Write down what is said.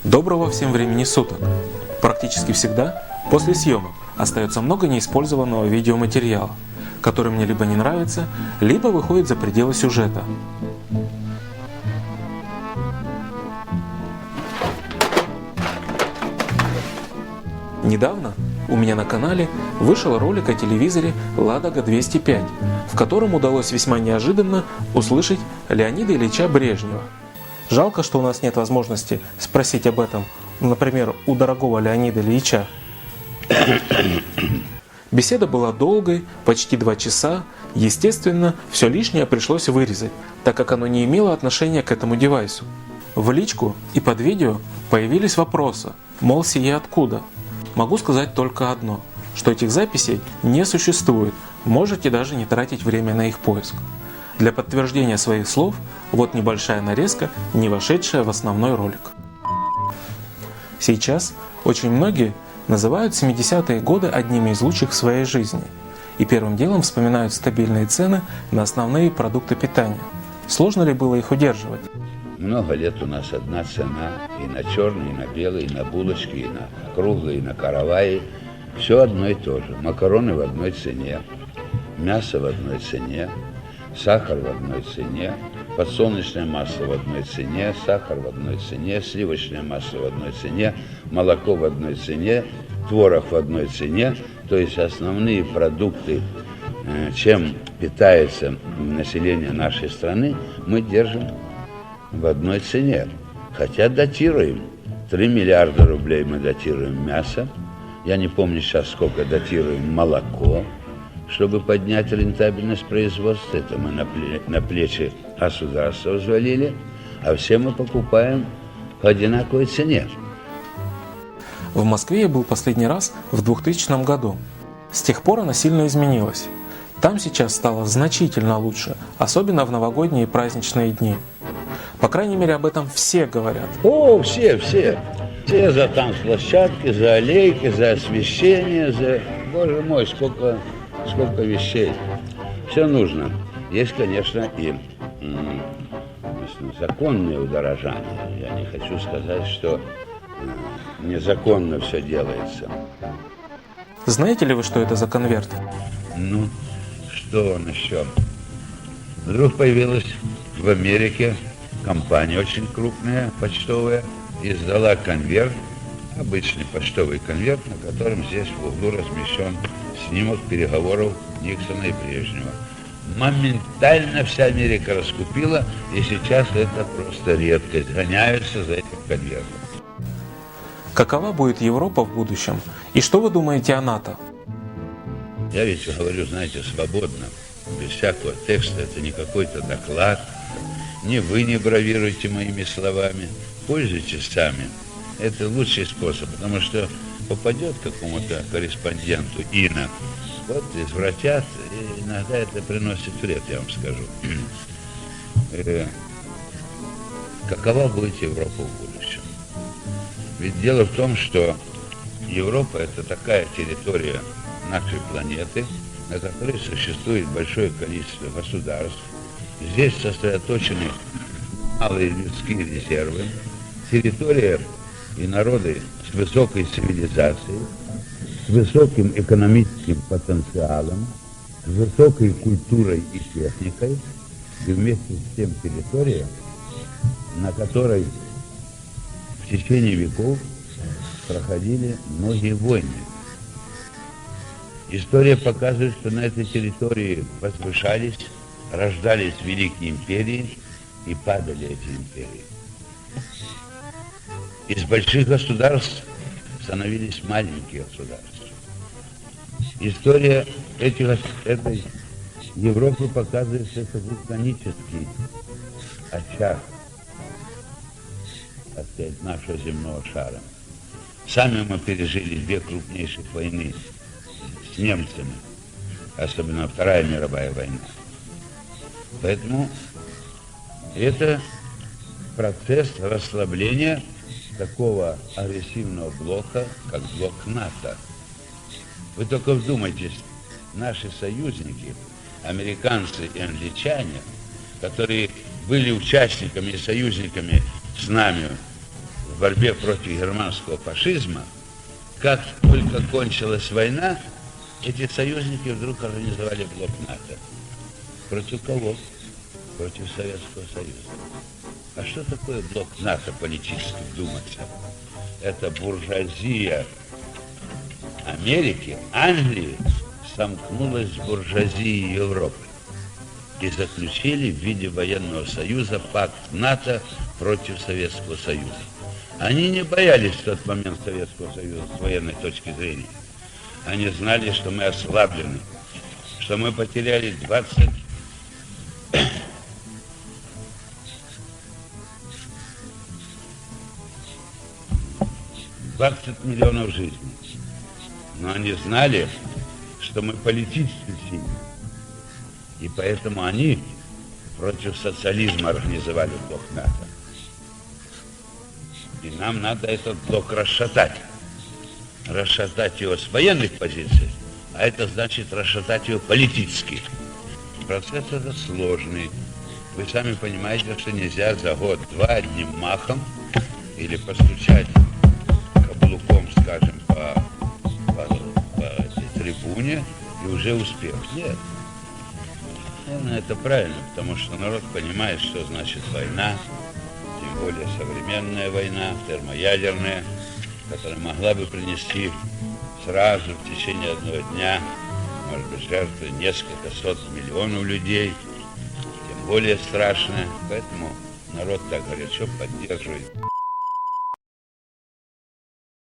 Доброго всем времени суток! Практически всегда после съемок остается много неиспользованного видеоматериала, который мне либо не нравится, либо выходит за пределы сюжета. Недавно у меня на канале вышел ролик о телевизоре Ладога 205, в котором удалось весьма неожиданно услышать Леонида Ильича Брежнева. Жалко, что у нас нет возможности спросить об этом, например, у дорогого Леонида Ильича. Беседа была долгой, почти 2 часа. Естественно, все лишнее пришлось вырезать, так как оно не имело отношения к этому девайсу. В личку и под видео появились вопросы, мол, сие откуда? Могу сказать только одно, что этих записей не существует, можете даже не тратить время на их поиск. Для подтверждения своих слов вот небольшая нарезка, не вошедшая в основной ролик. Сейчас очень многие называют 70-е годы одними из лучших в своей жизни и первым делом вспоминают стабильные цены на основные продукты питания. Сложно ли было их удерживать? Много лет у нас одна цена и на черный, и на белый, и на булочки, и на круглые, и на караваи. Все одно и то же. Макароны в одной цене, мясо в одной цене, сахар в одной цене, подсолнечное масло в одной цене, сахар в одной цене, сливочное масло в одной цене, молоко в одной цене, творог в одной цене. То есть основные продукты, чем питается население нашей страны, мы держим в одной цене. Хотя датируем. 3 миллиарда рублей мы датируем мясо. Я не помню сейчас, сколько датируем молоко, чтобы поднять рентабельность производства. Это мы на плечи государства взвалили, а все мы покупаем по одинаковой цене. В Москве я был последний раз в 2000 году. С тех пор она сильно изменилась. Там сейчас стало значительно лучше, особенно в новогодние и праздничные дни. По крайней мере, об этом все говорят. О, все. Все за танцплощадки, за аллейки, за освещение, за... Боже мой, сколько вещей. Все нужно. Есть, конечно, и законные удорожания. Я не хочу сказать, что незаконно все делается. Знаете ли вы, что это за конверт? Ну, что он еще? Вдруг появилась в Америке компания очень крупная, почтовая, издала конверт, обычный почтовый конверт, на котором здесь в углу размещен снимок переговоров Никсона и Брежнева. Моментально вся Америка раскупила, и сейчас это просто редкость. Гоняются за этим конвертом. Какова будет Европа в будущем? И что вы думаете о НАТО? Я ведь говорю, знаете, свободно, без всякого текста. Это не какой-то доклад. Ни вы не бравируйте моими словами. Пользуйтесь сами. Это лучший способ, потому что попадет какому-то корреспонденту Инна, вот извратят, и иногда это приносит вред, я вам скажу. Какова будет Европа в будущем? Ведь дело в том, что Европа – это такая территория нашей планеты, на которой существует большое количество государств. Здесь сосредоточены малые людские резервы, территория и народы с высокой цивилизацией, с высоким экономическим потенциалом, с высокой культурой и техникой, и вместе с тем территория, на которой в течение веков проходили многие войны. История показывает, что на этой территории возвышались, рождались великие империи и падали эти империи. Из больших государств становились маленькие государства. История этой Европы показывает, что это вулканический очаг, так сказать, нашего земного шара. Сами мы пережили 2 крупнейших войны с немцами, особенно Вторая мировая война. Поэтому это процесс расслабления такого агрессивного блока, как блок НАТО. Вы только вдумайтесь, наши союзники, американцы и англичане, которые были участниками и союзниками с нами борьбе против германского фашизма, как только кончилась война, эти союзники вдруг организовали блок НАТО. Против кого? Против Советского Союза. А что такое блок НАТО политически, вдуматься? Это буржуазия Америки, Англии сомкнулась с буржуазией Европы и заключили в виде военного союза пакт НАТО против Советского Союза. Они не боялись в тот момент Советского Союза с военной точки зрения. Они знали, что мы ослаблены, что мы потеряли 20 миллионов жизней. Но они знали, что мы политически сильны. И поэтому они против социализма организовали блок НАТО. И нам надо этот блок расшатать. Расшатать его с военных позиций, а это значит расшатать его политически. Процесс этот сложный. Вы сами понимаете, что нельзя за год-два одним махом или постучать каблуком, скажем, по трибуне и уже успех. Нет. Наверное, это правильно, потому что народ понимает, что значит война, тем более современная война, термоядерная, которая могла бы принести сразу в течение одного дня, может быть, жертвы несколько сот миллионов людей, тем более страшная. Поэтому народ так горячо поддерживает.